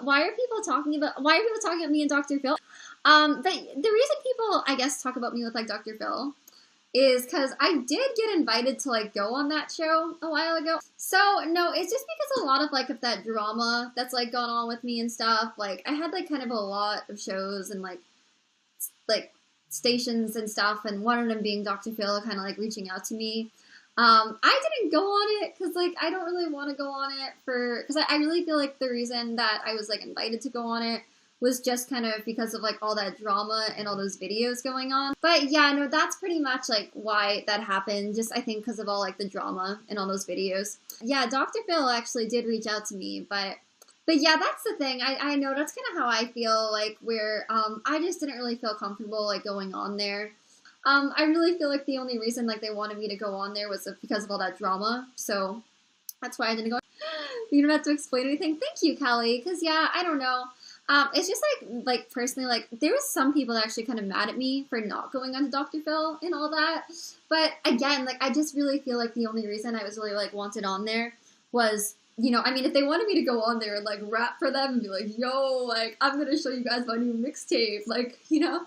Why are people talking about me and Dr. Phil? The reason people, I guess, talk about me with like Dr. Phil is because I did get invited to like go on that show a while ago. So no, it's just because a lot of like of that drama that's like gone on with me and stuff. Like I had like kind of a lot of shows and like stations and stuff, and one of them being Dr. Phil kind of like reaching out to me. I didn't go on it because like I don't really want to go on it because I really feel like the reason that I was like invited to go on it was just kind of because of like all that drama and all those videos going on. But yeah, no, that's pretty much like why that happened. Just I think because of all like the drama and all those videos. Yeah, Dr. Phil actually did reach out to me, but yeah, that's the thing. I know that's kind of how I feel like where I just didn't really feel comfortable like going on there. I really feel like the only reason like they wanted me to go on there was because of all that drama. So that's why I didn't go. You don't have to explain anything. Thank you, Kelly. Because yeah, I don't know. It's just like personally, like there was some people that actually kind of mad at me for not going on to Dr. Phil and all that. But again, like I just really feel like the only reason I was really like wanted on there was, you know, I mean, if they wanted me to go on there and like rap for them and be like, yo, like I'm gonna show you guys my new mixtape, like, you know,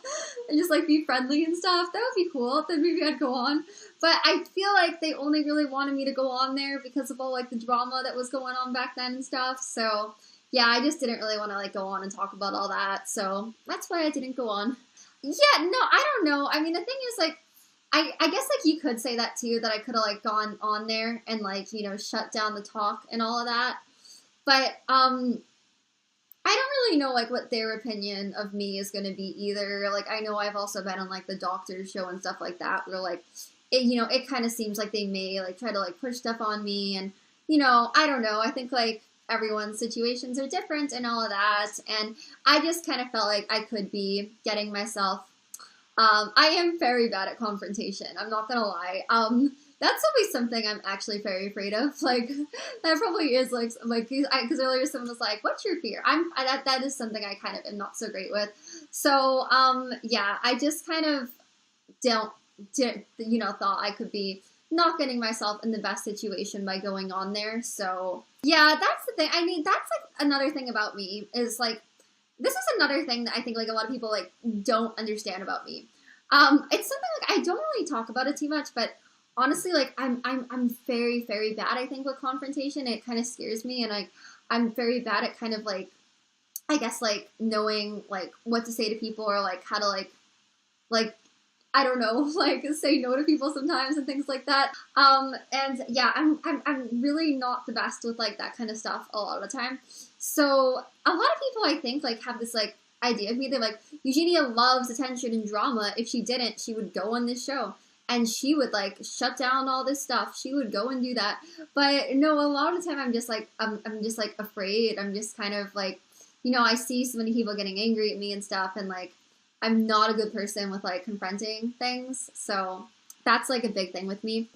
and just like be friendly and stuff, that would be cool. Then maybe I'd go on. But I feel like they only really wanted me to go on there because of all like the drama that was going on back then and stuff. So yeah, I just didn't really want to like go on and talk about all that. So that's why I didn't go on. Yeah, no, I don't know. I mean, the thing is like, I guess like you could say that too, that I could have like gone on there and like, you know, shut down the talk and all of that. But I don't really know like what their opinion of me is going to be either. Like I know I've also been on like the doctor's show and stuff like that where like it, you know, it kind of seems like they may like try to like push stuff on me, and you know, I don't know. I think like everyone's situations are different and all of that, and I just kind of felt like I could be getting myself. I am very bad at confrontation. I'm not gonna lie. That's always something I'm actually very afraid of. Like, that probably is like because earlier someone was like, "What's your fear?" That is something I kind of am not so great with. So, yeah, I just kind of thought I could be not getting myself in the best situation by going on there. So, yeah, that's the thing. I mean, that's like another thing about me is like. This is another thing that I think like a lot of people like don't understand about me. It's something like I don't really talk about it too much, but honestly, like I'm very, very bad, I think, with confrontation. It kind of scares me, and like I'm very bad at kind of like I guess like knowing like what to say to people or like how to like I don't know, like say no to people sometimes and things like that. And yeah, I'm really not the best with like that kind of stuff a lot of the time. So a lot of people I think like have this like idea of me. They're like, Eugenia loves attention and drama. If she didn't, she would go on this show and she would like shut down all this stuff. She would go and do that. But no, a lot of the time I'm just like I'm just like afraid. I'm just kind of like, you know, I see so many people getting angry at me and stuff, and like I'm not a good person with like confronting things. So that's like a big thing with me.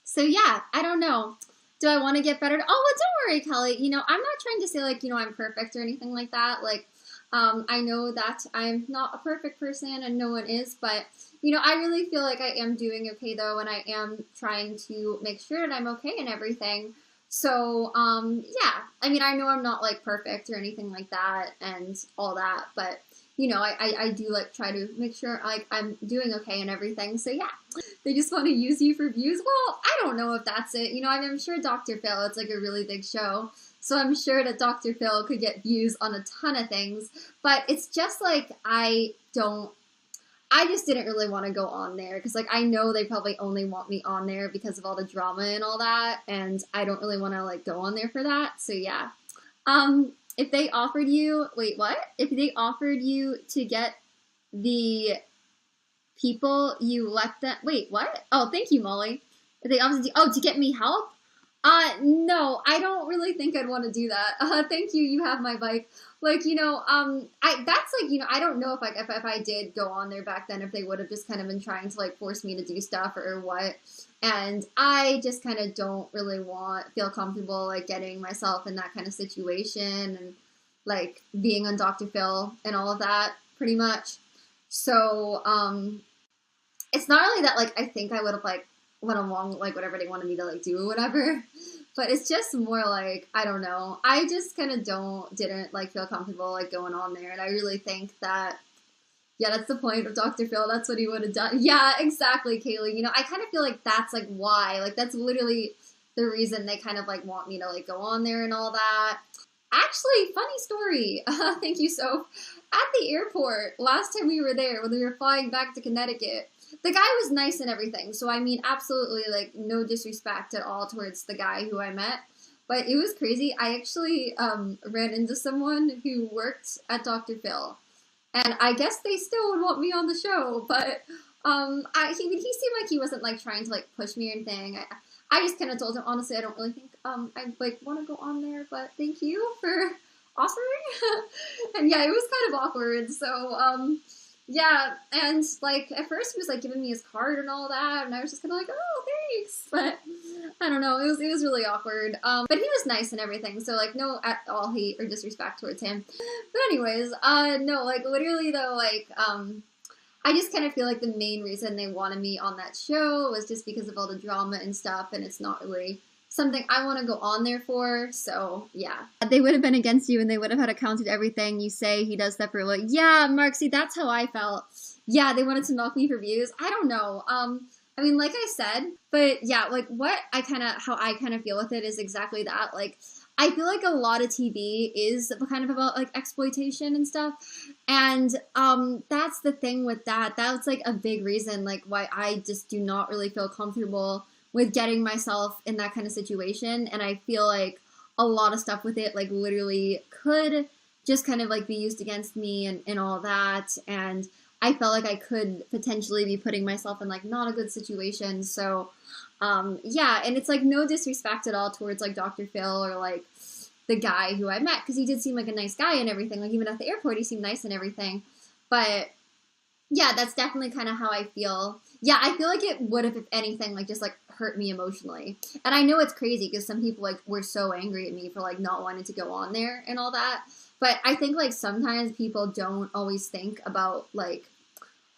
So yeah, I don't know. Do I want to get better? Oh, well, don't worry, Kelly. You know, I'm not trying to say like, you know, I'm perfect or anything like that. Like, I know that I'm not a perfect person and no one is, but you know, I really feel like I am doing okay though, and I am trying to make sure that I'm okay and everything. So, yeah, I mean, I know I'm not like perfect or anything like that and all that, but you know, I do like try to make sure like I'm doing okay and everything. So yeah, they just want to use you for views. Well, I don't know if that's it. You know, I'm sure Dr. Phil, it's like a really big show. So I'm sure that Dr. Phil could get views on a ton of things, but it's just like, I just didn't really want to go on there because like, I know they probably only want me on there because of all the drama and all that. And I don't really want to like go on there for that. So yeah. If they offered you, wait, what? If they offered you to get the people you let them, wait, what? Oh, thank you, Molly. If they offered you, oh, to get me help? No, I don't really think I'd want to do that. Thank you, you have my bike. Like, you know, that's like, you know, I don't know if I did go on there back then, if they would have just kind of been trying to like force me to do stuff or what. And I just kind of don't really feel comfortable like getting myself in that kind of situation and like being on Dr. Phil and all of that pretty much. So, it's not really that like I think I would have like went along with like whatever they wanted me to like do or whatever. But it's just more like, I don't know. I just kind of didn't like feel comfortable like going on there. And I really think that, yeah, that's the point of Dr. Phil. That's what he would have done. Yeah, exactly, Kaylee. You know, I kind of feel like that's like why, like that's literally the reason they kind of like want me to like go on there and all that. Actually, funny story. Thank you. So, at the airport, last time we were there, when we were flying back to Connecticut, the guy was nice and everything. So, I mean, absolutely, like, no disrespect at all towards the guy who I met. But it was crazy. I actually ran into someone who worked at Dr. Phil. And I guess they still would want me on the show. But he seemed like he wasn't, like, trying to, like, push me or anything. I just kind of told him, honestly, I don't really think I like want to go on there, but thank you for offering. And yeah, it was kind of awkward. So yeah, and like at first he was like giving me his card and all that, and I was just kind of like, oh, thanks. But I don't know, it was really awkward. But he was nice and everything, so like no at all hate or disrespect towards him. But anyways, no, like literally though, like I just kind of feel like the main reason they wanted me on that show was just because of all the drama and stuff, and it's not really something I want to go on there for, so yeah. They would have been against you, and they would have had accounted everything you say he does that for, like, yeah, Mark, see, that's how I felt. Yeah, they wanted to knock me for views. I don't know. I mean, like I said, but yeah, like, how I kind of feel with it is exactly that, like, I feel like a lot of TV is kind of about, like, exploitation and stuff, and, that's the thing with that. That's, like, a big reason, like, why I just do not really feel comfortable with getting myself in that kind of situation, and I feel like a lot of stuff with it, like, literally could just kind of, like, be used against me and all that, and I felt like I could potentially be putting myself in, like, not a good situation, so, yeah, and it's, like, no disrespect at all towards, like, Dr. Phil or, like, the guy who I met, because he did seem like a nice guy and everything, like, even at the airport, he seemed nice and everything, but yeah, that's definitely kind of how I feel. Yeah, I feel like it would have, if anything, like, just, like, hurt me emotionally. And I know it's crazy, because some people, like, were so angry at me for, like, not wanting to go on there and all that, but I think, like, sometimes people don't always think about, like,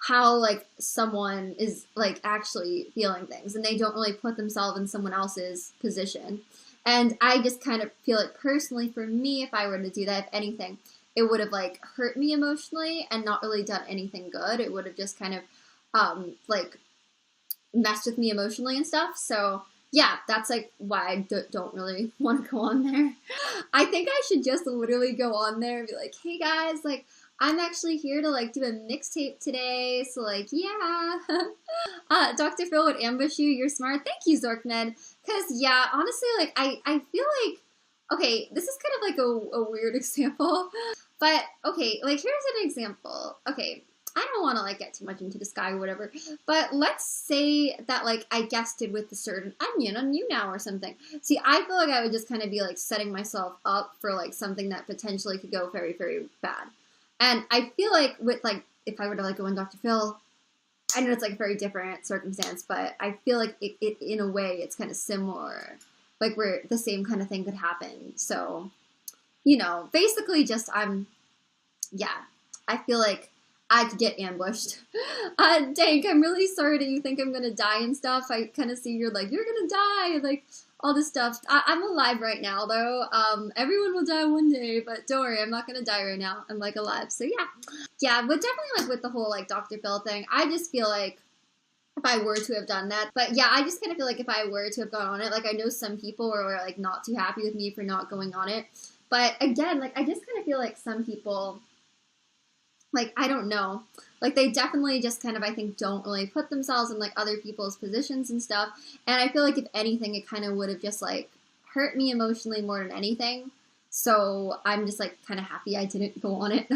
how, like, someone is, like, actually feeling things, and they don't really put themselves in someone else's position. And I just kind of feel like, personally, for me, if I were to do that, if anything, it would have, like, hurt me emotionally and not really done anything good. It would have just kind of, like, messed with me emotionally and stuff. So, yeah, that's, like, why I don't really want to go on there. I think I should just literally go on there and be like, hey, guys, like, I'm actually here to, like, do a mixtape today, so, like, yeah. Dr. Phil would ambush you, you're smart. Thank you, Zorkned. Because, yeah, honestly, like, I feel like, okay, this is kind of, like, a weird example, but, okay, like, here's an example. Okay, I don't want to, like, get too much into the sky or whatever, but let's say that, like, I guested with a certain onion on YouNow or something. See, I feel like I would just kind of be, like, setting myself up for, like, something that potentially could go very, very bad. And I feel like with, like, if I were to, like, go on Dr. Phil, I know it's, like, a very different circumstance, but I feel like it in a way, it's kind of similar, like, where the same kind of thing could happen. So, you know, basically just yeah, I feel like I could get ambushed. Dank, I'm really sorry that you think I'm gonna die and stuff. I kind of see you're like, you're gonna die, like, all this stuff. I'm alive right now, though. Everyone will die one day, but don't worry, I'm not gonna die right now. I'm, like, alive, so yeah. Yeah, but definitely, like, with the whole, like, Dr. Phil thing, I just feel like if I were to have done that, but yeah, I just kind of feel like if I were to have gone on it, like, I know some people were, like, not too happy with me for not going on it, but again, like, I just kind of feel like some people, like, I don't know, like, they definitely just kind of, I think, don't really put themselves in, like, other people's positions and stuff, and I feel like if anything, it kind of would have just, like, hurt me emotionally more than anything, so I'm just, like, kind of happy I didn't go on it.